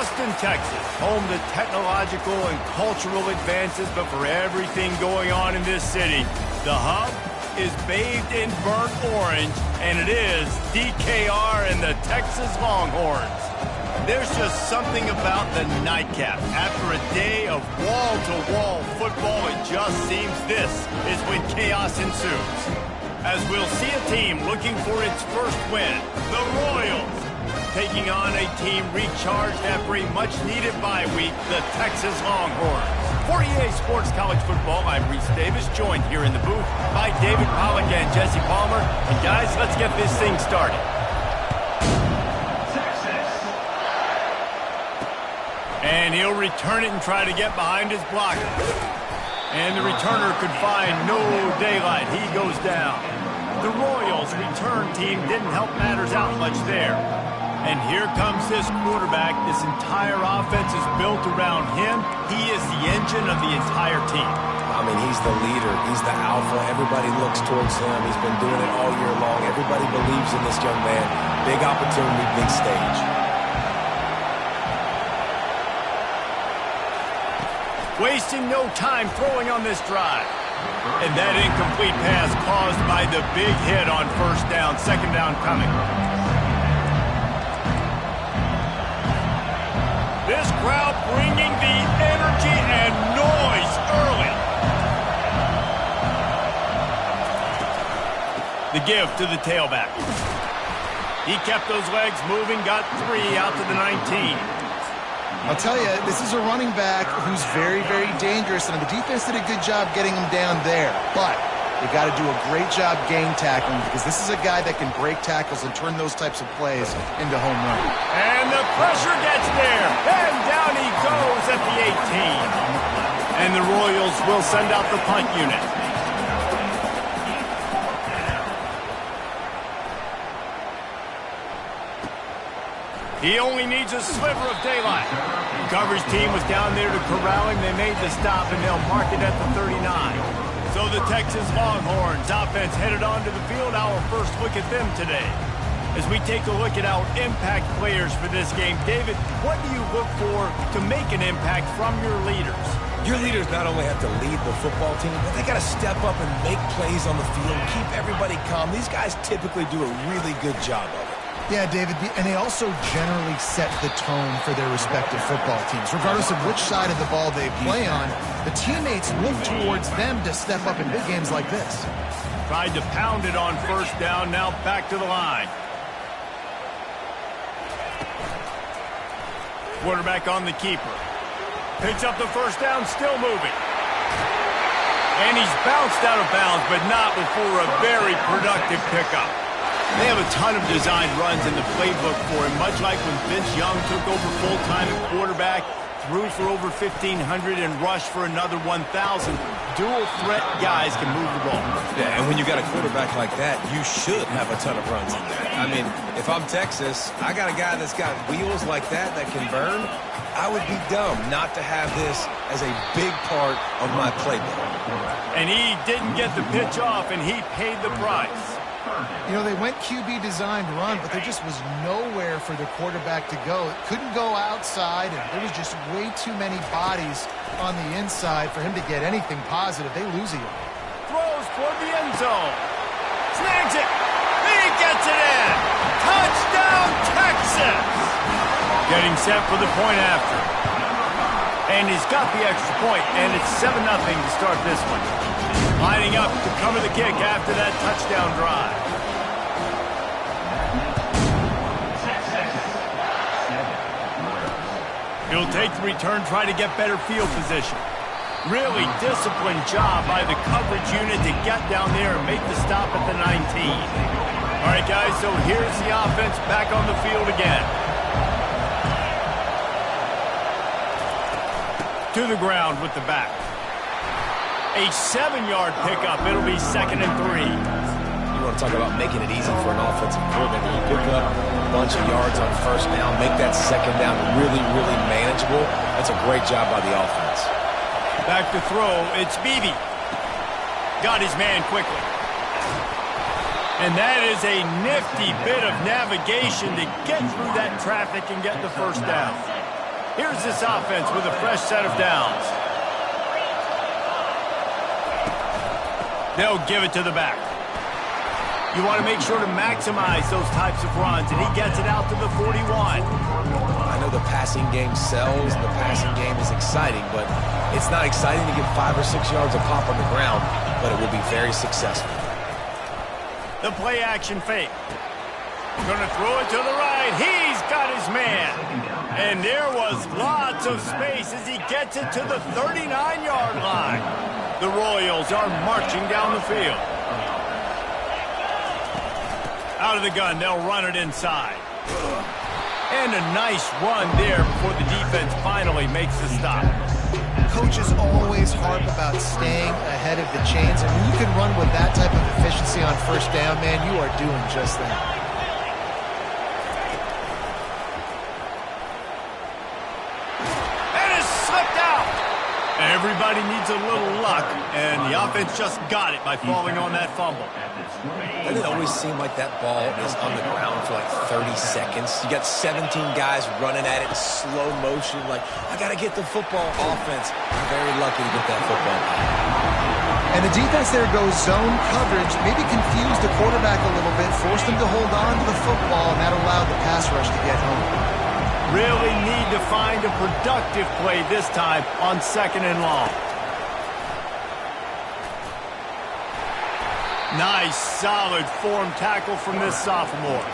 Austin, Texas, home to technological and cultural advances, but for everything going on in this city, the hub is bathed in burnt orange, and it is DKR and the Texas Longhorns. There's just something about the nightcap. After a day of wall-to-wall football, it just seems this is when chaos ensues. As we'll see a team looking for its first win, the Royals, taking on a team recharged after a much-needed bye week, the Texas Longhorns. For EA Sports College Football, I'm Reese Davis, joined here in the booth by David Pollack and Jesse Palmer. And guys, let's get this thing started. And he'll return it and try to get behind his blocker. And the returner could find no daylight. He goes down. The Royals' return team didn't help matters out much there. And here comes this quarterback. This entire offense is built around him. He is the engine of the entire team. I mean, he's the leader. He's the alpha. Everybody looks towards him. He's been doing it all year long. Everybody believes in this young man. Big opportunity, big stage. Wasting no time throwing on this drive. And that incomplete pass caused by the big hit on first down, second down coming. This crowd bringing the energy and noise early. The give to the tailback. He kept those legs moving, got 3 out to the 19. I'll tell you, this is a running back who's very, very dangerous, and the defense did a good job getting him down there. But you got to do a great job gang tackling, because this is a guy that can break tackles and turn those types of plays into home run. And the pressure gets there, and down he goes at the 18. And the Royals will send out the punt unit. He only needs a sliver of daylight. The coverage team was down there to corral him. They made the stop, and they'll mark it at the 39. So the Texas Longhorns offense headed onto the field. Our first look at them today. As we take a look at our impact players for this game, David, what do you look for to make an impact from your leaders? Your leaders not only have to lead the football team, but they got to step up and make plays on the field, keep everybody calm. These guys typically do a really good job of it. Yeah, David, and they also generally set the tone for their respective football teams. Regardless of which side of the ball they play on, the teammates look towards them to step up in big games like this. Tried to pound it on first down, now back to the line. Quarterback on the keeper. Picks up the first down, still moving. And he's bounced out of bounds, but not before a very productive pickup. They have a ton of designed runs in the playbook for him, much like when Vince Young took over full-time at quarterback, threw for over 1,500 and rushed for another 1,000. Dual-threat guys can move the ball. Yeah, and when you got a quarterback like that, you should have a ton of runs in there. I mean, if I'm Texas, I got a guy that's got wheels like that can burn. I would be dumb not to have this as a big part of my playbook. And he didn't get the pitch off, and he paid the price. You know, they went QB designed run, but there just was nowhere for the quarterback to go. It couldn't go outside, and there was just way too many bodies on the inside for him to get anything positive. They lose a yard. Throws toward the end zone. Snags it. He gets it in. Touchdown, Texas. Getting set for the point after. And he's got the extra point, and it's 7-0 to start this one. Lining up to cover the kick after that touchdown drive. He'll take the return, try to get better field position. Really disciplined job by the coverage unit to get down there and make the stop at the 19. All right, guys, so here's the offense back on the field again. To the ground with the back. A 7-yard pickup. It'll be 2nd and 3. You want to talk about making it easy for an offensive coordinator. You pick up a bunch of yards on first down, make that second down really, really manageable. That's a great job by the offense. Back to throw. It's Beebe. Got his man quickly. And that is a nifty bit of navigation to get through that traffic and get the first down. Here's this offense with a fresh set of downs. They'll give it to the back. You want to make sure to maximize those types of runs, and he gets it out to the 41. I know the passing game sells, and the passing game is exciting, but it's not exciting to get 5 or 6 yards of pop on the ground, but it will be very successful. The play action fake. Going to throw it to the right. He's got his man. And there was lots of space as he gets it to the 39-yard line. The Royals are marching down the field. Out of the gun, they'll run it inside. And a nice run there before the defense finally makes the stop. Coaches always harp about staying ahead of the chains, and when you can run with that type of efficiency on first down, man, you are doing just that. And it's slipped out. Everybody needs a little luck, and the offense just got it by falling on that fumble. Doesn't it always seem like that ball is on the ground for like 30 seconds? You got 17 guys running at it in slow motion, like, I got to get the football. Offense, very lucky to get that football. And the defense there goes zone coverage, maybe confused the quarterback a little bit, forced him to hold on to the football, and that allowed the pass rush to get home. Really need to find a productive play this time on 2nd and long. Nice, solid form tackle from this sophomore.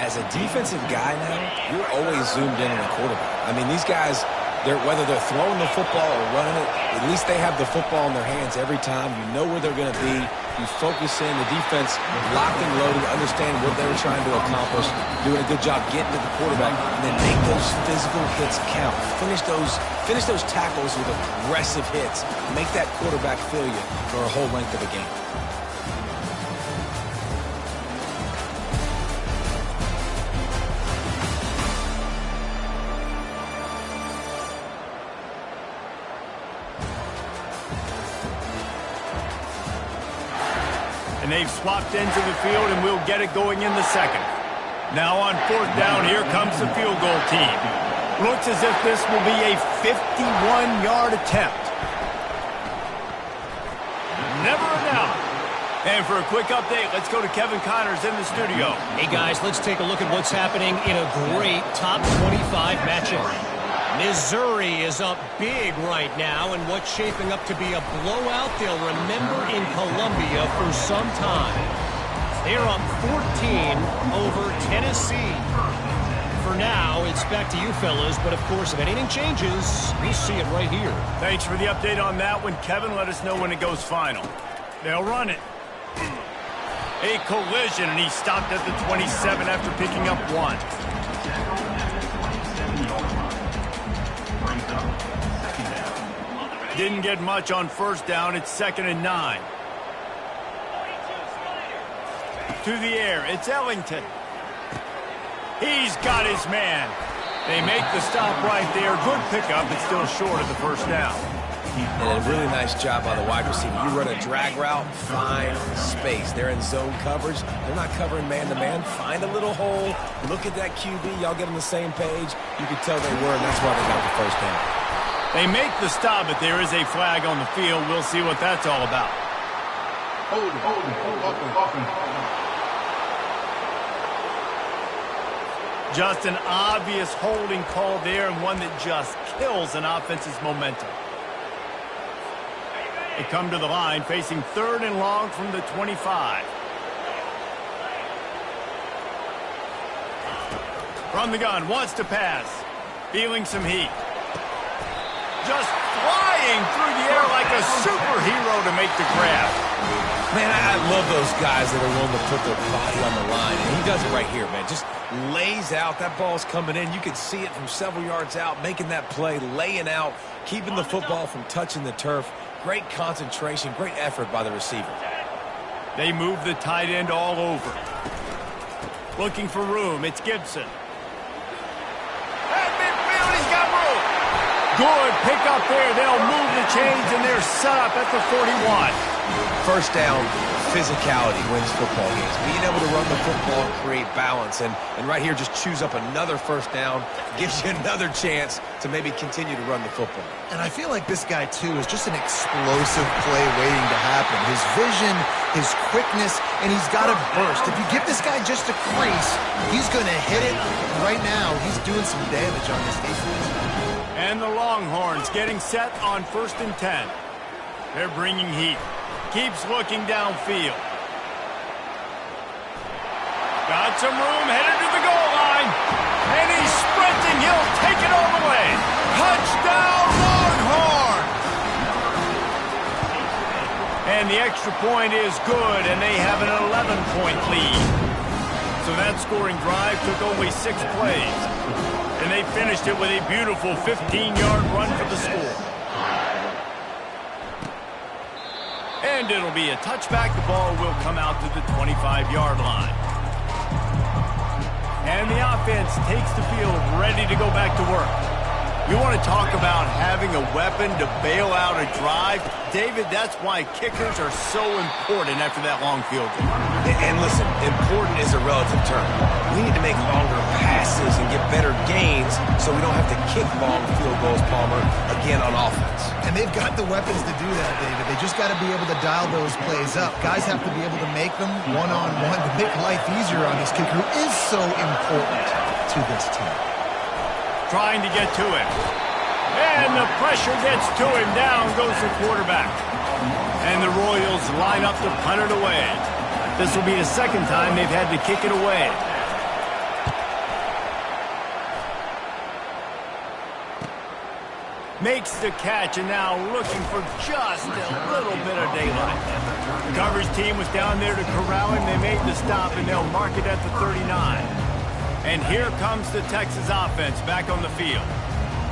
As a defensive guy now, you're always zoomed in on the quarterback. I mean, these guys, whether they're throwing the football or running it, at least they have the football in their hands every time. You know where they're going to be. You focus in. The defense locked and loaded, understand what they were trying to accomplish, doing a good job getting to the quarterback, and then make those physical hits count. Finish those tackles with aggressive hits. Make that quarterback feel you for a whole length of a game. And they've swapped into the field, and we'll get it going in the second. Now on 4th down, here comes the field goal team. Looks as if this will be a 51-yard attempt. Never a doubt. And for a quick update, let's go to Kevin Connors in the studio. Hey, guys, let's take a look at what's happening in a great top 25 matchup. Missouri is up big right now in what's shaping up to be a blowout they'll remember in Columbia for some time. They're up 14 over Tennessee. For now, it's back to you fellas, but of course, if anything changes, we'll see it right here. Thanks for the update on that one, Kevin. Let us know when it goes final. They'll run it. A collision, and he stopped at the 27 after picking up 1. Didn't get much on 1st down. It's 2nd and 9. To the air. It's Ellington. He's got his man. They make the stop right there. Good pickup, but still short of the 1st down. And a really nice job by the wide receiver. You run a drag route, find space. They're in zone coverage. They're not covering man-to-man. Find a little hole. Look at that QB. Y'all get on the same page. You can tell they were, and that's why they got the 1st down. They make the stop, but there is a flag on the field. We'll see what that's all about. Hold. Just an obvious holding call there, and one that just kills an offense's momentum. They come to the line, facing 3rd and long from the 25. From the gun, wants to pass. Feeling some heat. Just flying through the air like a superhero to make the grab. Man, I love those guys that are willing to put their body on the line. And he does it right here, man. Just lays out. That ball's coming in. You can see it from several yards out, making that play, laying out, keeping the football from touching the turf. Great concentration, great effort by the receiver. They move the tight end all over. Looking for room. It's Gibson. At midfield, he's got room. Good pickup there. They'll move the chains, and they're set up at the 41. 1st down, physicality wins football games. Being able to run the football and create balance. And right here, just choose up another first down, gives you another chance to maybe continue to run the football. And I feel like this guy, too, is just an explosive play waiting to happen. His vision, his quickness, and he's got a burst. If you give this guy just a crease, he's going to hit it. Right now, he's doing some damage on this defense. And the Longhorns getting set on 1st and 10. They're bringing heat. Keeps looking downfield. Got some room, headed to the goal line. And he's sprinting. He'll take it all the way. Touchdown, Longhorns! And the extra point is good, and they have an 11-point lead. So that scoring drive took only 6 plays. And they finished it with a beautiful 15-yard run for the score. And it'll be a touchback. The ball will come out to the 25-yard line. And the offense takes the field ready to go back to work. You want to talk about having a weapon to bail out a drive? David, that's why kickers are so important after that long field goal. And listen, important is a relative term. We need to make longer passes and get better gains so we don't have to kick long field goals, Palmer, again on offense. And they've got the weapons to do that, David. They just got to be able to dial those plays up. Guys have to be able to make them one-on-one to make life easier on this kicker who is so important to this team. Trying to get to him. And the pressure gets to him. Down goes the quarterback. And the Royals line up to punt it away. This will be the second time they've had to kick it away. Makes the catch, and now looking for just a little bit of daylight. The coverage team was down there to corral him. They made the stop, and they'll mark it at the 39. And here comes the Texas offense back on the field.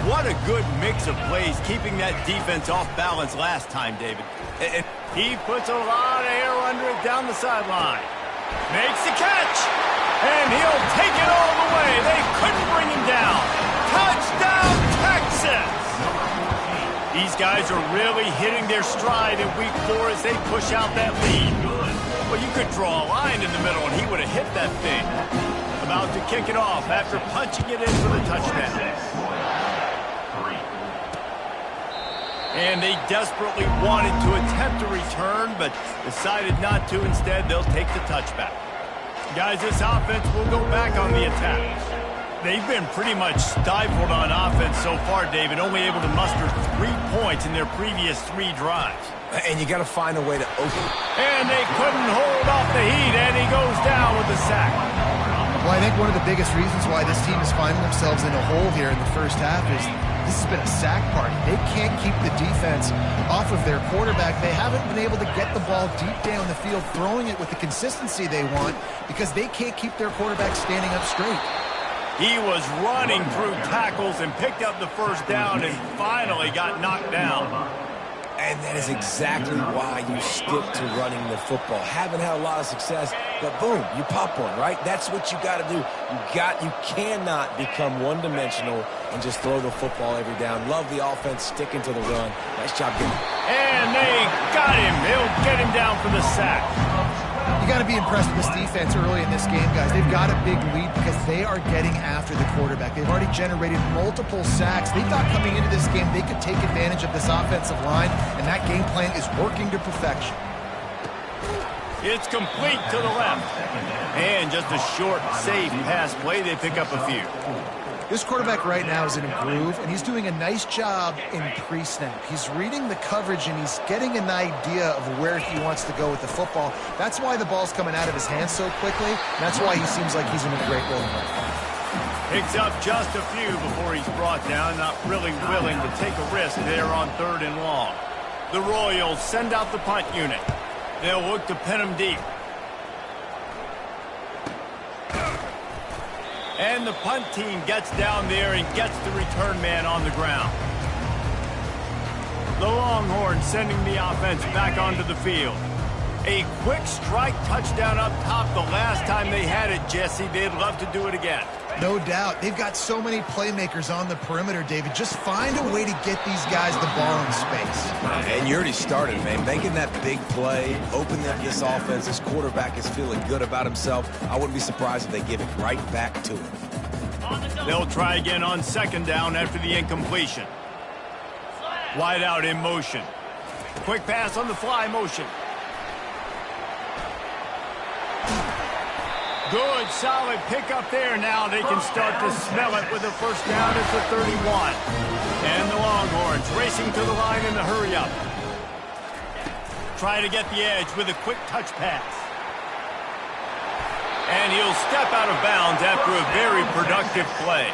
What a good mix of plays, keeping that defense off balance last time, David. And he puts a lot of air under it down the sideline. Makes the catch, and he'll take it all the way. They couldn't bring him down. Touchdown, Texas! These guys are really hitting their stride in week 4 as they push out that lead. Well, you could draw a line in the middle, and he would have hit that thing. About to kick it off after punching it in for the touchdown. And they desperately wanted to attempt a return, but decided not to. Instead, they'll take the touchback. Guys, this offense will go back on the attack. They've been pretty much stifled on offense so far, David, only able to muster 3 points in their previous 3 drives. And you got to find a way to open. And they couldn't hold off the heat, and he goes down with the sack. Well, I think one of the biggest reasons why this team is finding themselves in a hole here in the first half is this has been a sack party. They can't keep the defense off of their quarterback. They haven't been able to get the ball deep down the field, throwing it with the consistency they want because they can't keep their quarterback standing up straight. He was running through tackles and picked up the first down and finally got knocked down. And that is exactly why you stick to running the football. Haven't had a lot of success, but boom, you pop one, right? That's what you got to do. You cannot become one-dimensional and just throw the football every down. Love the offense sticking to the run. Nice job getting him. And they got him. They'll get him down for the sack. You got to be impressed with this defense early in this game, guys. They've got a big lead because they are getting after the quarterback. They've already generated multiple sacks. They thought coming into this game they could take advantage of this offensive line, and that game plan is working to perfection. It's complete to the left. And just a short, safe pass play. They pick up a few. This quarterback right now is in a groove, and he's doing a nice job in pre-snap. He's reading the coverage, and he's getting an idea of where he wants to go with the football. That's why the ball's coming out of his hands so quickly, and that's why he seems like he's in a great role. Picks up just a few before he's brought down, not really willing to take a risk there on 3rd and long. The Royals send out the punt unit. They'll look to pin him deep. And the punt team gets down there and gets the return man on the ground. The Longhorns sending the offense back onto the field. A quick strike touchdown up top the last time they had it, Jesse. They'd love to do it again. No doubt. They've got so many playmakers on the perimeter, David. Just find a way to get these guys the ball in space. And you already started, man. Making that big play, opening up this offense. This quarterback is feeling good about himself. I wouldn't be surprised if they give it right back to him. They'll try again on second down after the incompletion. Wide out in motion. Quick pass on the fly motion. Good, solid pickup there. Now they can start to smell it with a first down at the 31. And the Longhorns racing to the line in the hurry-up. Try to get the edge with a quick touch pass. And he'll step out of bounds after a very productive play.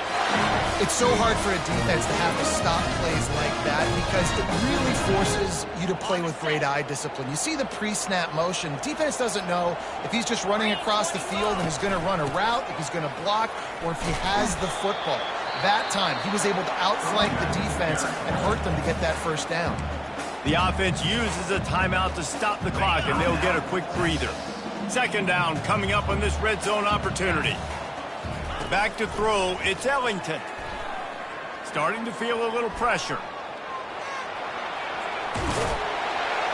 It's so hard for a defense to have to stop plays like that because it really forces you to play with great eye discipline. You see the pre-snap motion. Defense doesn't know if he's just running across the field and he's going to run a route, if he's going to block, or if he has the football. That time, he was able to outflank the defense and hurt them to get that first down. The offense uses a timeout to stop the clock, and they'll get a quick breather. Second down coming up on this red zone opportunity. Back to throw, it's Ellington. Starting to feel a little pressure.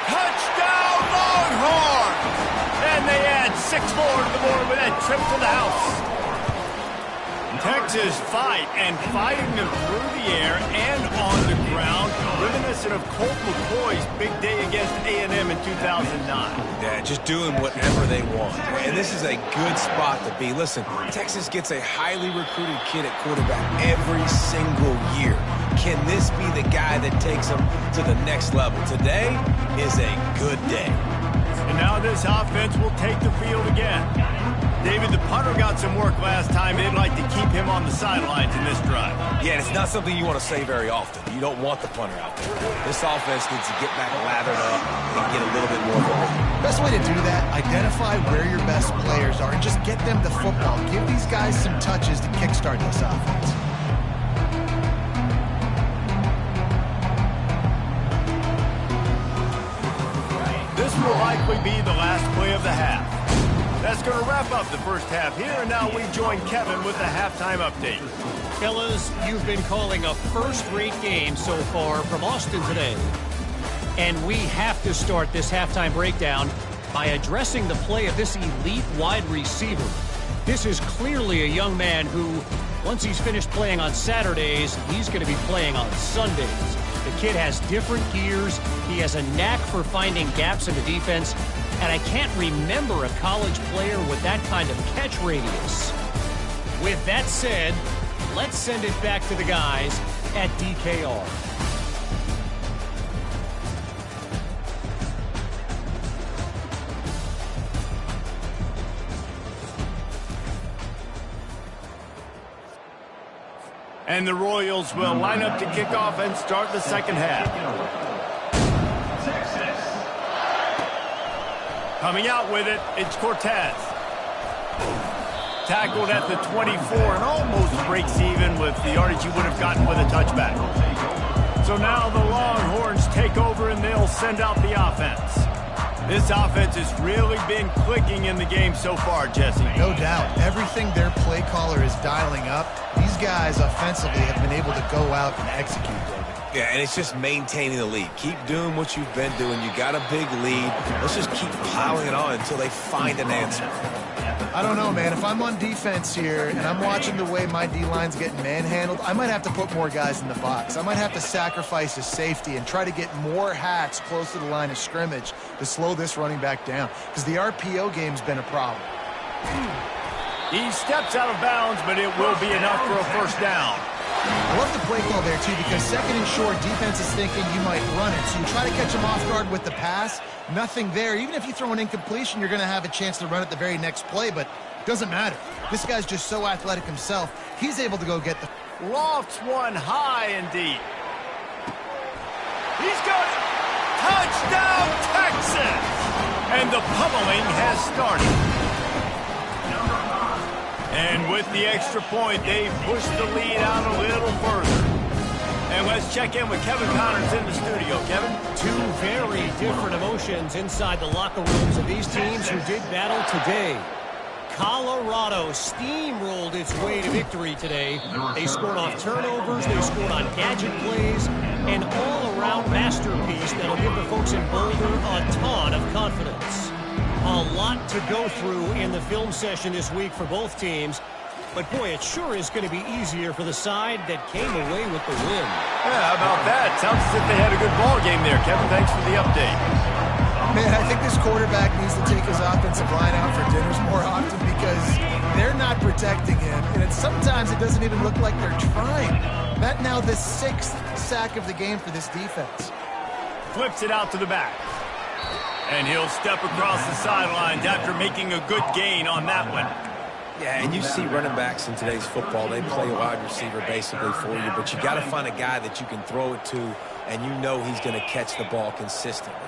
Touchdown Longhorns! And they add 6 more to the board with that trip to the house. Texas fight and fighting them through the air and on the ground, reminiscent of Colt McCoy's big day against A&M in 2009. Yeah, just doing whatever they want. And this is a good spot to be. Listen, Texas gets a highly recruited kid at quarterback every single year. Can this be the guy that takes them to the next level? Today is a good day. And now this offense will take the field again. David, the punter got some work last time. They'd like to keep him on the sidelines in this drive. Yeah, it's not something you want to say very often. You don't want the punter out there. This offense needs to get back lathered up and get a little bit more of a Best way to do that, identify where your best players are and just get them the football. Give these guys some touches to kickstart this offense. This will likely be the last play of the half. That's going to wrap up the first half here, and now we join Kevin with the halftime update. Fellas, you've been calling a first-rate game so far from Austin today. And we have to start this halftime breakdown by addressing the play of this elite wide receiver. This is clearly a young man who, once he's finished playing on Saturdays, he's going to be playing on Sundays. The kid has different gears. He has a knack for finding gaps in the defense. And I can't remember a college player with that kind of catch radius. With that said, let's send it back to the guys at DKR. And the Royals will line up to kick off and start the second half. Coming out with it, it's Cortez. Tackled at the 24 and almost breaks even with the yardage he would have gotten with a touchback. So now the Longhorns take over and they'll send out the offense. This offense has really been clicking in the game so far, Jesse. No doubt. Everything their play caller is dialing up, these guys offensively have been able to go out and execute, David. Yeah, and it's just maintaining the lead. Keep doing what you've been doing. You got a big lead. Let's just keep piling it on until they find an answer. I don't know, man. If I'm on defense here and I'm watching the way my D-line's getting manhandled, I might have to put more guys in the box. I might have to sacrifice his safety and try to get more hacks close to the line of scrimmage to slow this running back down because the RPO game's been a problem. He steps out of bounds, but it will be enough for a first down. I love the play call there, too, because second and short, defense is thinking you might run it. So you try to catch him off guard with the pass, nothing there. Even if you throw an incompletion, you're going to have a chance to run it the very next play, but it doesn't matter. This guy's just so athletic himself. He's able to go get the... Lofts one high and deep. He's got it. Touchdown, Texas! And the pummeling has started. And with the extra point, they've pushed the lead out a little further. And let's check in with Kevin Connors in the studio. Kevin? Two very different emotions inside the locker rooms of these teams who did battle today. Colorado steamrolled its way to victory today. They scored off turnovers, they scored on gadget plays, an all-around masterpiece that'll give the folks in Boulder a ton of confidence. A lot to go through in the film session this week for both teams. But, boy, it sure is going to be easier for the side that came away with the win. Yeah, how about that? Sounds as if they had a good ball game there. Kevin, thanks for the update. Man, I think this quarterback needs to take his offensive line out for dinners more often because they're not protecting him. And sometimes it doesn't even look like they're trying. That now the 6th sack of the game for this defense. Flips it out to the back. And he'll step across the sidelines after making a good gain on that one. Yeah, and you see running backs in today's football, they play a wide receiver basically for you, but you got to find a guy that you can throw it to, and you know he's going to catch the ball consistently.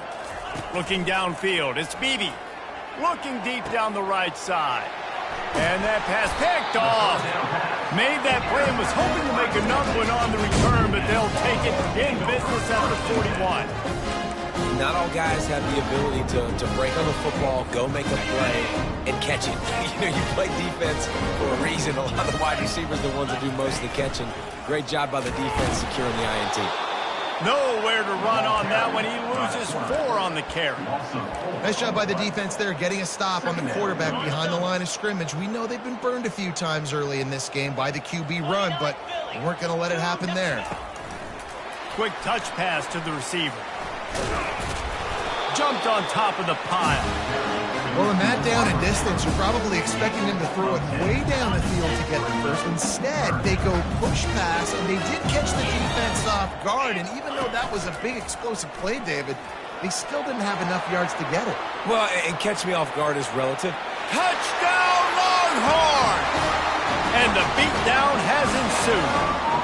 Looking downfield, it's Beebe. Looking deep down the right side. And that pass picked off. Made that play and was hoping to make another one on the return, but they'll take it in business at the 41. Not all guys have the ability to break on the football, go make a play, and catch it. You play defense for a reason. A lot of the wide receivers are the ones that do most of the catching. Great job by the defense securing the INT. Nowhere to run on that one. He loses 4 on the carry. Nice job by the defense there, getting a stop on the quarterback behind the line of scrimmage. We know they've been burned a few times early in this game by the QB run, but we weren't going to let it happen there. Quick touch pass to the receiver. Jumped on top of the pile. Well, in that down and distance, you're probably expecting them to throw it way down the field to get the first. Instead, they go push pass, and they did catch the defense off guard. And even though that was a big explosive play, David, they still didn't have enough yards to get it. Well, and catch me off guard is relative. Touchdown, Longhorn! And the beatdown has ensued.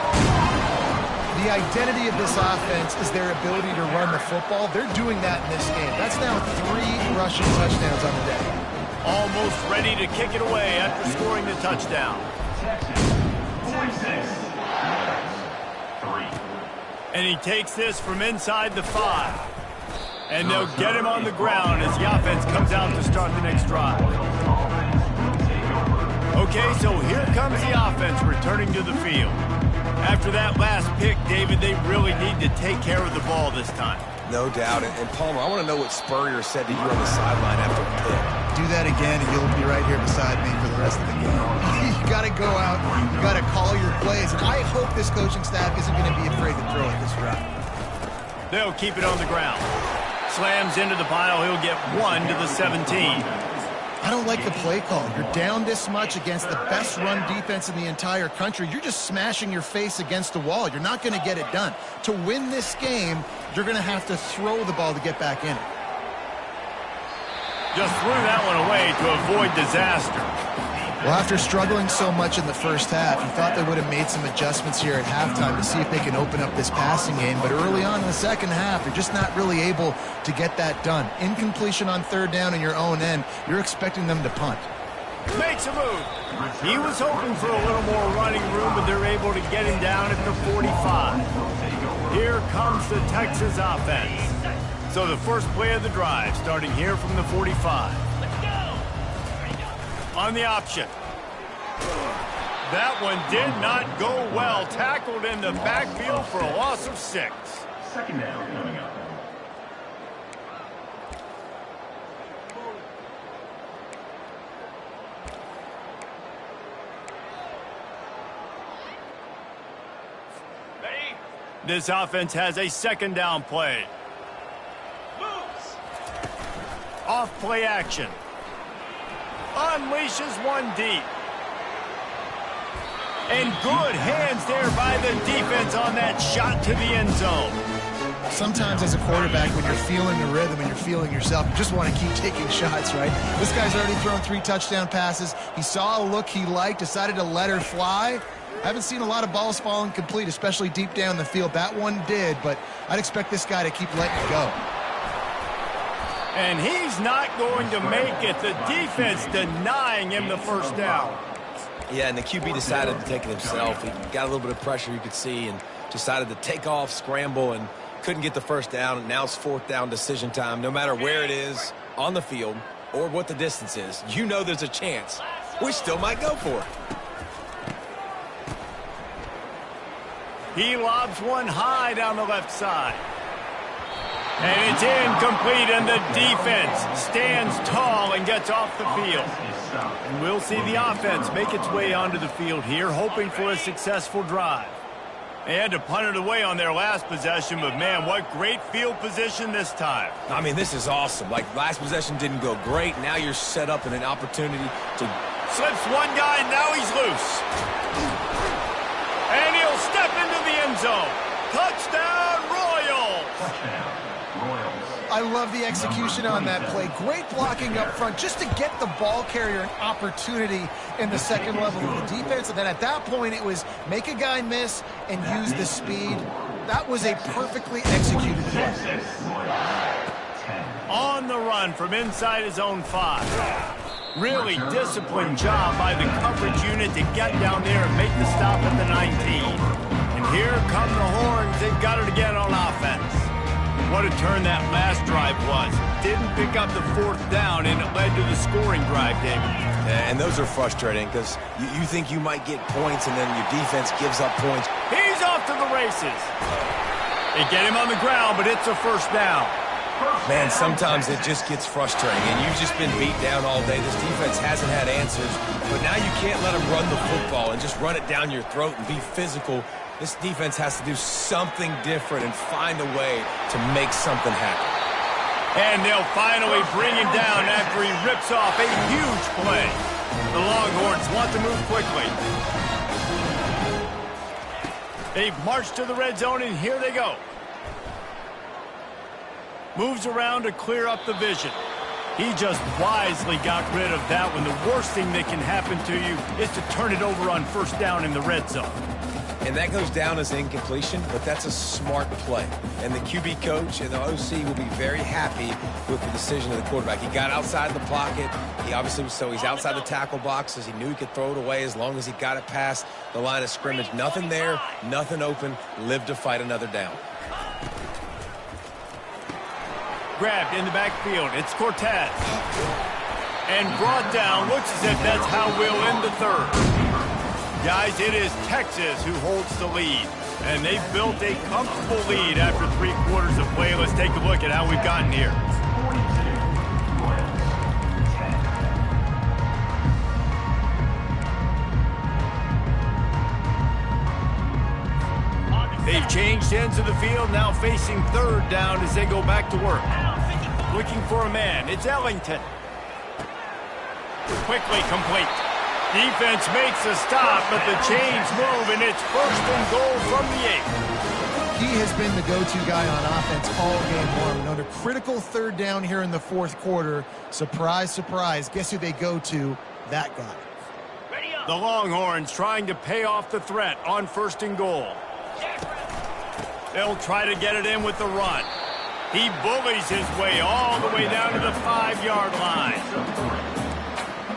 The identity of this offense is their ability to run the football. They're doing that in this game. That's now 3 rushing touchdowns on the day. Almost ready to kick it away after scoring the touchdown. And he takes this from inside the 5. And they'll get him on the ground as the offense comes out to start the next drive. Okay, so here comes the offense returning to the field. After that last pick, David, they really need to take care of the ball this time. No doubt. And Palmer, I want to know what Spurrier said to you on the sideline after the pick. Do that again, and you'll be right here beside me for the rest of the game. You got to go out. You got to call your plays. And I hope this coaching staff isn't going to be afraid to throw it this route. They'll keep it on the ground. Slams into the pile. He'll get 1 to the 17. I don't like the play call. You're down this much against the best run defense in the entire country. You're just smashing your face against the wall. You're not going to get it done. To win this game, you're going to have to throw the ball to get back in it. Just threw that one away to avoid disaster. Well, after struggling so much in the first half, you thought they would have made some adjustments here at halftime to see if they can open up this passing game. But early on in the second half, they're just not really able to get that done. Incompletion on 3rd down in your own end, you're expecting them to punt. Makes a move. He was hoping for a little more running room, but they're able to get him down at the 45. Here comes the Texas offense. So the first play of the drive, starting here from the 45. On the option. That one did not go well. Tackled in the backfield for a loss of 6. Second down coming up. This offense has a 2nd down play. Off play action. Unleashes one deep. And good hands there by the defense on that shot to the end zone. Sometimes as a quarterback, when you're feeling the rhythm and you're feeling yourself, you just want to keep taking shots, right? This guy's already thrown 3 touchdown passes. He saw a look he liked, decided to let her fly. I haven't seen a lot of balls falling complete, especially deep down the field. That one did, but I'd expect this guy to keep letting it go. And he's not going to make it. The defense denying him the first down. Yeah, and the QB decided to take it himself. He got a little bit of pressure, you could see, and decided to take off, scramble, and couldn't get the first down. And now it's 4th down decision time. No matter where it is on the field, or what the distance is, you know there's a chance we still might go for it. He lobs one high down the left side. And it's incomplete, and the defense stands tall and gets off the field. And we'll see the offense make its way onto the field here, hoping for a successful drive. They had to punt it away on their last possession, but man, what great field position this time. I mean, this is awesome. Like, last possession didn't go great. Now you're set up in an opportunity to... Slips one guy, now he's loose. And he'll step into the end zone. Touchdown, Royals! Touchdown, Royals. I love the execution on that play. Great blocking up front just to get the ball carrier an opportunity in the second level of the defense. And then at that point, it was make a guy miss and use the speed. That was a perfectly executed play. On the run from inside his own 5. Really disciplined job by the coverage unit to get down there and make the stop at the 19. And here come the Horns. They've got it again on offense. What a turn that last drive was. Didn't pick up the 4th down, and it led to the scoring drive, David. And those are frustrating because you think you might get points, and then your defense gives up points. He's off to the races. They get him on the ground, but it's a first down. Man, sometimes it just gets frustrating, and you've just been beat down all day. This defense hasn't had answers, but now you can't let them run the football and just run it down your throat and be physical. This defense has to do something different and find a way to make something happen. And they'll finally bring him down after he rips off a huge play. The Longhorns want to move quickly. They've marched to the red zone, and here they go. Moves around to clear up the vision. He just wisely got rid of that when the worst thing that can happen to you is to turn it over on first down in the red zone. And that goes down as incompletion, but that's a smart play. And the QB coach and the OC will be very happy with the decision of the quarterback. He got outside the pocket. He obviously was, so he's outside the tackle boxes. He knew he could throw it away as long as he got it past the line of scrimmage. Nothing there, nothing open. Live to fight another down. Grabbed in the backfield. It's Cortez. And brought down. Looks as if that's how we'll end the third. Guys, it is Texas who holds the lead. And they've built a comfortable lead after 3 quarters of play. Let's take a look at how we've gotten here. They've changed ends of the field, now facing third down as they go back to work. Looking for a man. It's Ellington. Quickly complete. Defense makes a stop, but the chains move, and it's 1st and goal from the 8. He has been the go-to guy on offense all game long. On a critical 3rd down here in the 4th quarter. Surprise, surprise. Guess who they go to? That guy. The Longhorns trying to pay off the threat on 1st and goal. They'll try to get it in with the run. He bullies his way all the way down to the 5-yard line.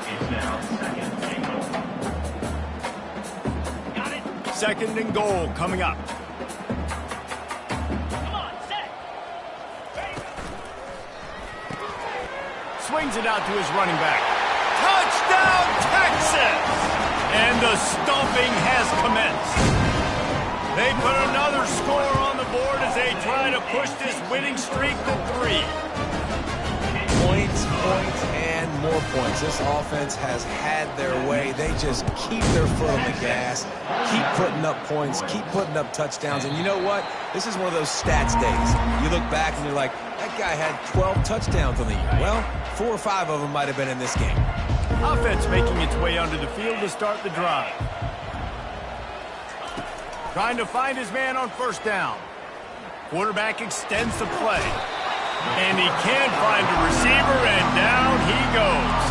It's now 2nd and goal. 2nd and goal coming up. Swings it out to his running back. Touchdown, Texas! And the stomping has commenced. They put another score on the board as they try to push this winning streak to 3. Points, and more points. This offense has had their way. They just keep their foot on the gas, keep putting up points, keep putting up touchdowns. And you know what? This is one of those stats days. You look back and you're like, that guy had 12 touchdowns on the year. Well, 4 or 5 of them might have been in this game. Offense making its way onto the field to start the drive. Trying to find his man on 1st down. Quarterback extends the play. And he can't find a receiver, and down he goes.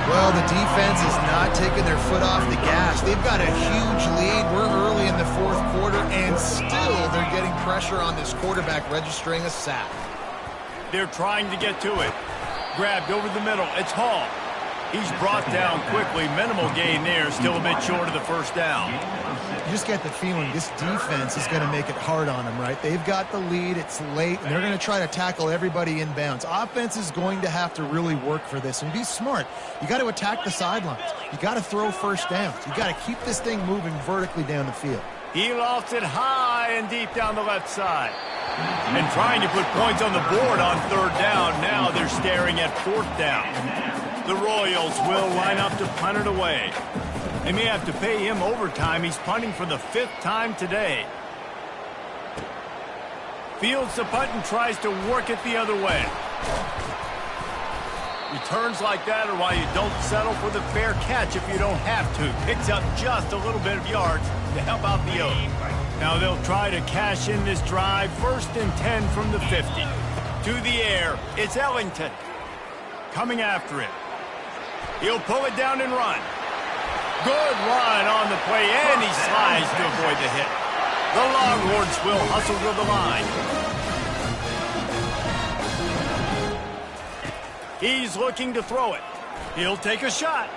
Well, the defense is not taking their foot off the gas. They've got a huge lead. We're early in the 4th quarter, and still they're getting pressure on this quarterback, registering a sack. They're trying to get to it. Grabbed over the middle. It's Hall. He's brought down quickly. Minimal gain there. Still a bit short of the first down. You just get the feeling this defense is going to make it hard on them, right? They've got the lead. It's late, and they're going to try to tackle everybody inbounds. Offense is going to have to really work for this and be smart. You got to attack the sidelines. You got to throw first downs. You got to keep this thing moving vertically down the field. He lofts it high and deep down the left side. And trying to put points on the board on third down. Now they're staring at fourth down. The Royals will line up to punt it away. They may have to pay him overtime. He's punting for the 5th time today. Fields the punt and tries to work it the other way. Returns like that are why you don't settle for the fair catch if you don't have to. Picks up just a little bit of yards to help out the O's. Now they'll try to cash in this drive. 1st and 10 from the 50. To the air, it's Ellington. Coming after it. He'll pull it down and run. Good run on the play, and he slides to avoid the hit. The Longhorns will hustle to the line. He's looking to throw it. He'll take a shot.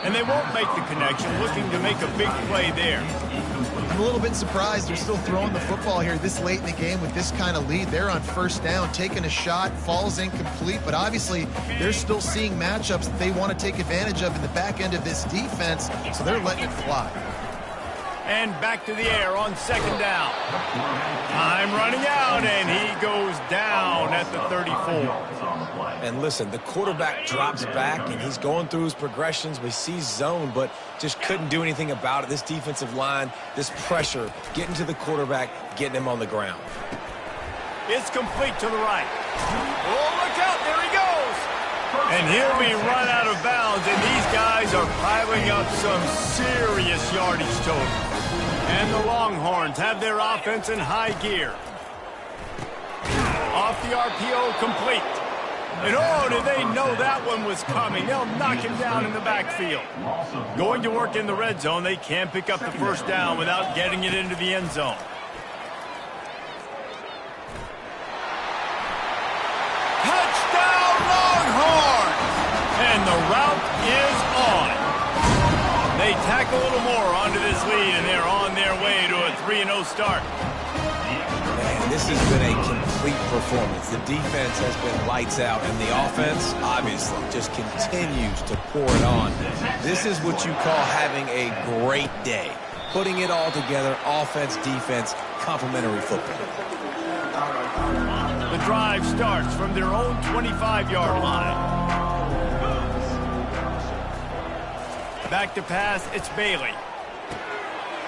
And they won't make the connection, looking to make a big play there. I'm a little bit surprised they're still throwing the football here this late in the game with this kind of lead. They're on first down, taking a shot, falls incomplete, but obviously they're still seeing matchups that they want to take advantage of in the back end of this defense, so they're letting it fly. And back to the air on 2nd down. Time running out, and he goes down at the 34. And listen, the quarterback drops back, and he's going through his progressions. We see zone, but just couldn't do anything about it. This defensive line, this pressure, getting to the quarterback, getting him on the ground. It's complete to the right. Oh, look out, there he goes. And he'll be run out of bounds, and these guys are piling up some serious yardage total. And the Longhorns have their offense in high gear. Off the RPO, complete. And oh, did they know that one was coming. They'll knock him down in the backfield. Going to work in the red zone. They can't pick up the first down without getting it into the end zone. Touchdown, Longhorns! And the route is on. They tack a little more onto this lead, and they're on their way to a 3-0 start. Man, this has been a complete performance. The defense has been lights out, and the offense, obviously, just continues to pour it on. This is what you call having a great day. Putting it all together, offense, defense, complementary football. The drive starts from their own 25-yard line. Back to pass, it's Bailey.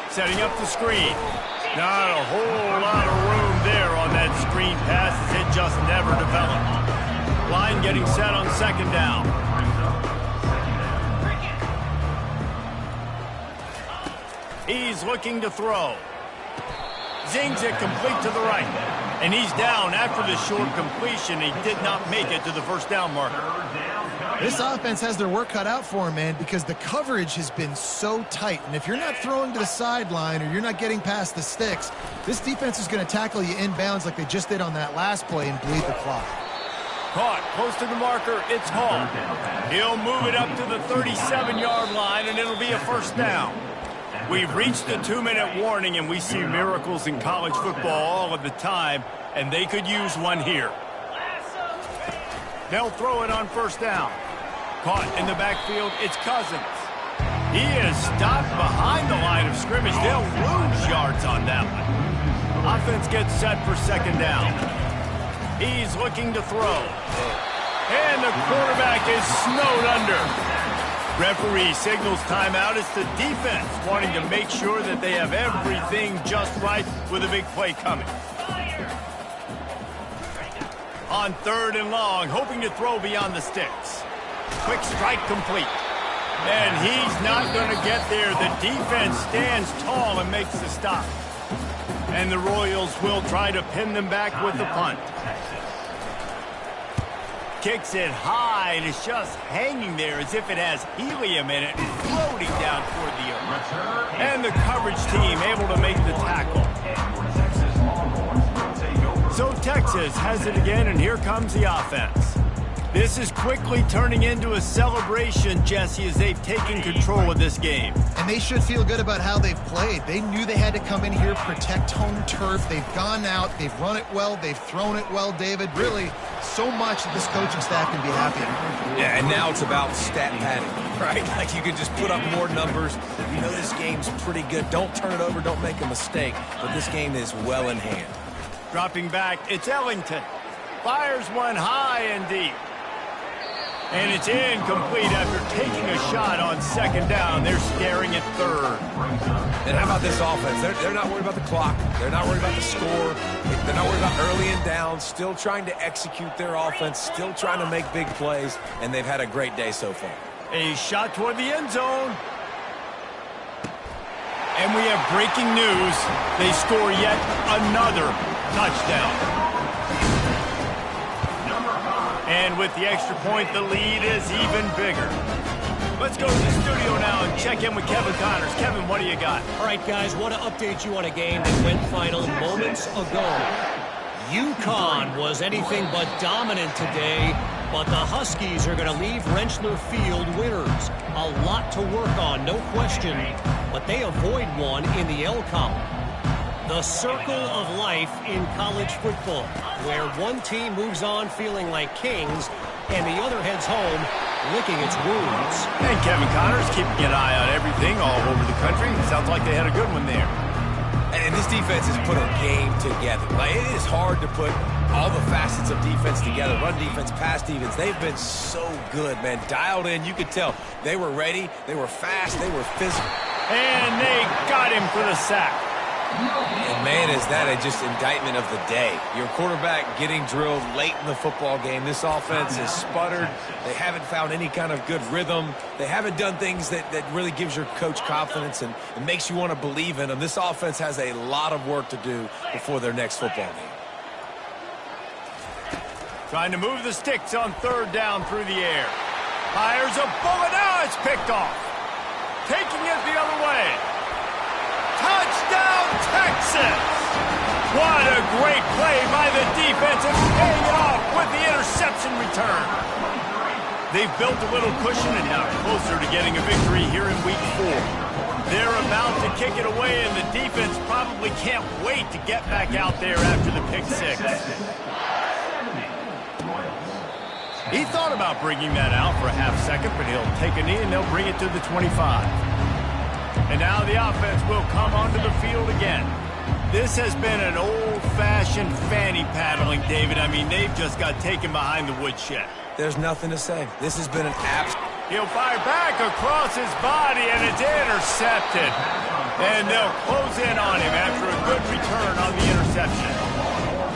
Setting up the screen. Not a whole lot of room there on that screen pass as it just never developed. Line getting set on 2nd down. He's looking to throw. Zings it complete to the right. And he's down after the short completion. He did not make it to the first down marker. This offense has their work cut out for them, man, because the coverage has been so tight. And if you're not throwing to the sideline or you're not getting past the sticks, this defense is going to tackle you inbounds like they just did on that last play and bleed the clock. Caught close to the marker, it's Hall. He'll move it up to the 37-yard line, and it'll be a first down. We've reached the 2-minute warning, and we see miracles in college football all of the time, and they could use one here. They'll throw it on first down. Caught in the backfield, it's Cousins. He is stopped behind the line of scrimmage. They'll lose yards on that one. Offense gets set for 2nd down. He's looking to throw. And the quarterback is snowed under. Referee signals timeout. It's the defense wanting to make sure that they have everything just right with a big play coming. On 3rd and long, hoping to throw beyond the sticks. Quick strike complete. And he's not going to get there. The defense stands tall and makes the stop. And the Royals will try to pin them back with the punt. Kicks it high, and it's just hanging there as if it has helium in it, floating down toward the earth. And the coverage team able to make the tackle. So Texas has it again, and here comes the offense. This is quickly turning into a celebration, Jesse, as they've taken control of this game. And they should feel good about how they've played. They knew they had to come in here, protect home turf. They've gone out, they've run it well, they've thrown it well, David. Really, so much that this coaching staff can be happy. Yeah, and now it's about stat padding, right? Like you can just put up more numbers. You know this game's pretty good. Don't turn it over, don't make a mistake. But this game is well in hand. Dropping back, it's Ellington. Fires one high and deep. And it's incomplete after taking a shot on second down. They're staring at third. And how about this offense? They're not worried about the clock. They're not worried about the score. They're not worried about early and down. Still trying to execute their offense. Still trying to make big plays. And they've had a great day so far. A shot toward the end zone. And we have breaking news. They score yet another touchdown. And with the extra point, the lead is even bigger. Let's go to the studio now and check in with Kevin Connors. Kevin, what do you got? All right, guys, want to update you on a game that went final moments ago. UConn was anything but dominant today, but the Huskies are going to leave Rentschler Field winners. A lot to work on, no question, but they avoid one in the L column. The circle of life in college football, where one team moves on feeling like kings and the other heads home licking its wounds. And Kevin Connors keeping an eye on everything all over the country. Sounds like they had a good one there. And this defense has put a game together. Like, it is hard to put all the facets of defense together. Run defense, pass defense. They've been so good, man. Dialed in. You could tell they were ready. They were fast. They were physical. And they got him for the sack. And, man, is that just indictment of the day. Your quarterback getting drilled late in the football game. This offense has sputtered. They haven't found any kind of good rhythm. They haven't done things that really gives your coach confidence and makes you want to believe in them. This offense has a lot of work to do before their next football game. Trying to move the sticks on third down through the air. Fires a bullet. Now it's picked off. Taking it the other way. Touchdown, Texas! What a great play by the defense and paying it off with the interception return. They've built a little cushion and now closer to getting a victory here in week 4. They're about to kick it away, and the defense probably can't wait to get back out there after the pick 6. He thought about bringing that out for a half second, but he'll take a knee and they'll bring it to the 25. And now the offense will come onto the field again. This has been an old-fashioned fanny paddling, David. I mean, they've just got taken behind the woodshed. There's nothing to say. This has been an absolute... He'll fire back across his body, and it's intercepted. And they'll close in on him after a good return on the interception.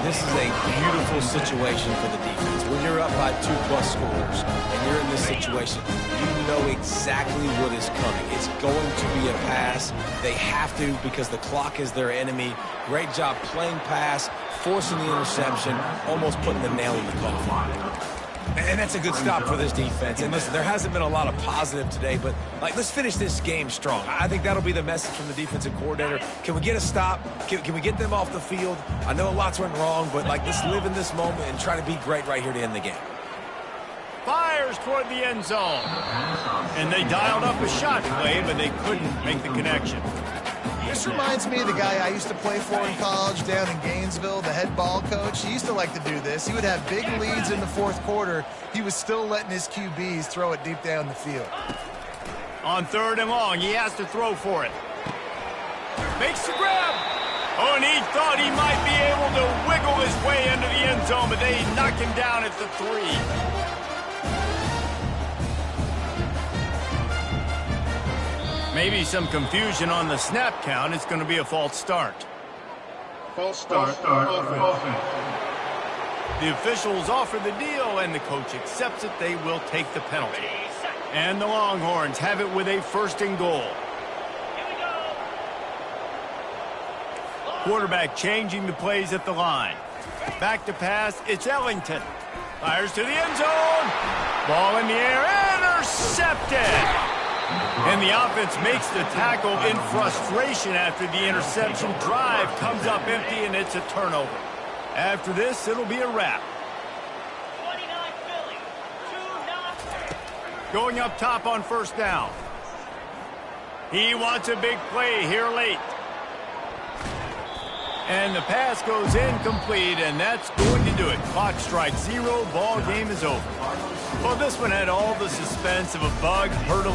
This is a beautiful situation for the defense. When you're up by 2+ scores and you're in this situation, you know exactly what is coming. It's going to be a pass. They have to because the clock is their enemy. Great job playing pass, forcing the interception, almost putting the nail in the coffin. And that's a good stop for this defense. And listen, there hasn't been a lot of positive today, but let's finish this game strong. I think that'll be the message from the defensive coordinator. Can we get a stop? Can we get them off the field? I know lots went wrong, but let's live in this moment and try to be great right here to end the game. Fires toward the end zone. And they dialed up a shot play, but they couldn't make the connection. This reminds me of the guy I used to play for in college down in Gainesville, the head ball coach. He used to like to do this. He would have big leads in the fourth quarter. He was still letting his QBs throw it deep down the field. On third and long, he has to throw for it. Makes the grab. Oh, and he thought he might be able to wiggle his way into the end zone, but they knock him down at the 3. Maybe some confusion on the snap count. It's going to be a false start. False start. Offense. The officials offer the deal, and the coach accepts it. They will take the penalty. And the Longhorns have it with a 1st and goal. Quarterback changing the plays at the line. Back to pass. It's Ellington. Fires to the end zone. Ball in the air. Intercepted. And the offense makes the tackle in frustration after the interception. Drive comes up empty, and it's a turnover. After this, it'll be a wrap. going up top on first down. He wants a big play here late. And the pass goes incomplete, and that's going to do it. Clock strikes 0, ball game is over. Well, this one had all the suspense of a bug hurtling